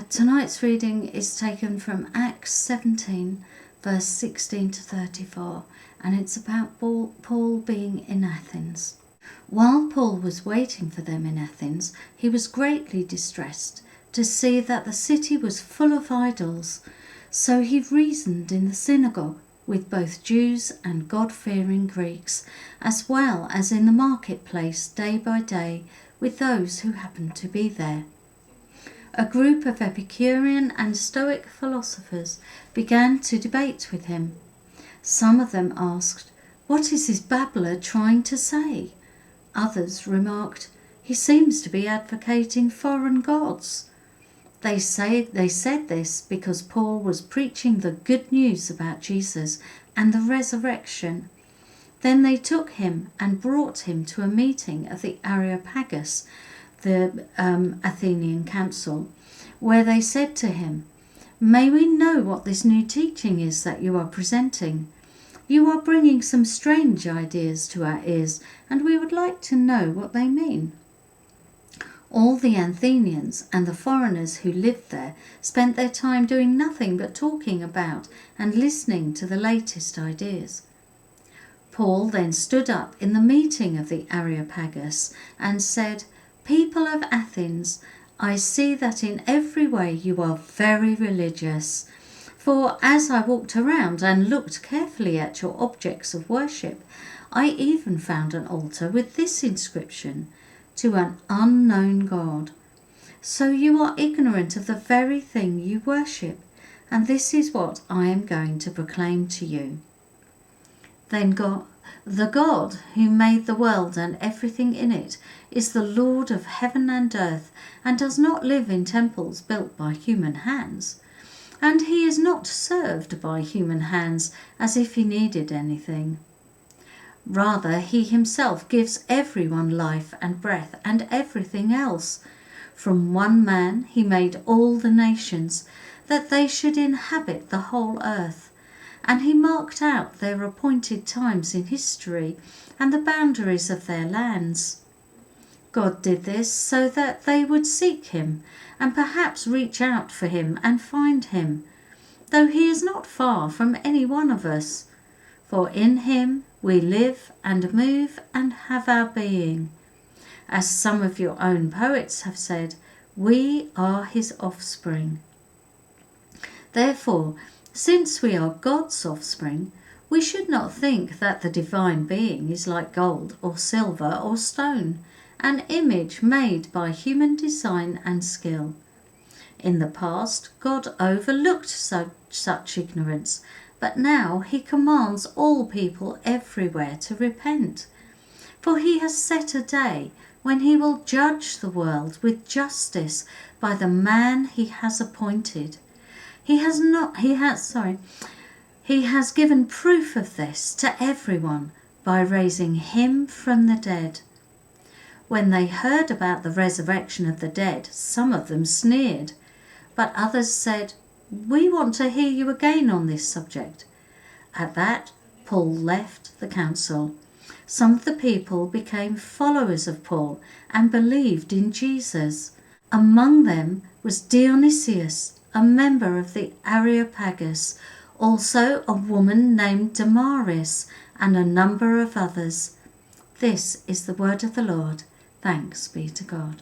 Tonight's reading is taken from Acts 17, verse 16 to 34, and it's about Paul being in Athens. While Paul was waiting for them in Athens, he was greatly distressed to see that the city was full of idols. So he reasoned in the synagogue with both Jews and God-fearing Greeks, as well as in the marketplace day by day with those who happened to be there. A group of Epicurean and Stoic philosophers began to debate with him. Some of them asked, "What is this babbler trying to say?" Others remarked, "He seems to be advocating foreign gods." They said this because Paul was preaching the good news about Jesus and the resurrection. Then they took him and brought him to a meeting of the Areopagus, the Athenian council, where they said to him, "May we know what this new teaching is that you are presenting? You are bringing some strange ideas to our ears, and we would like to know what they mean." All the Athenians and the foreigners who lived there spent their time doing nothing but talking about and listening to the latest ideas. Paul then stood up in the meeting of the Areopagus and said, "People of Athens, I see that in every way you are very religious. For as I walked around and looked carefully at your objects of worship, I even found an altar with this inscription, 'To an unknown God.' So you are ignorant of the very thing you worship, and this is what I am going to proclaim to you. Then the God who made the world and everything in it is the Lord of heaven and earth, and does not live in temples built by human hands. And he is not served by human hands as if he needed anything. Rather, he himself gives everyone life and breath and everything else. From one man he made all the nations, that they should inhabit the whole earth. And he marked out their appointed times in history and the boundaries of their lands. God did this so that they would seek him and perhaps reach out for him and find him, though he is not far from any one of us. For in him we live and move and have our being. As some of your own poets have said, we are his offspring. Therefore, since we are God's offspring, we should not think that the divine being is like gold or silver or stone, an image made by human design and skill. In the past, God overlooked such ignorance, but now he commands all people everywhere to repent. For he has set a day when he will judge the world with justice by the man he has appointed. He has given proof of this to everyone by raising him from the dead. When they heard about the resurrection of the dead, some of them sneered, but others said, "We want to hear you again on this subject." At that, Paul left the council. Some of the people became followers of Paul and believed in Jesus. Among them was Dionysius, a member of the Areopagus, also a woman named Damaris, and a number of others. This is the word of the Lord. Thanks be to God.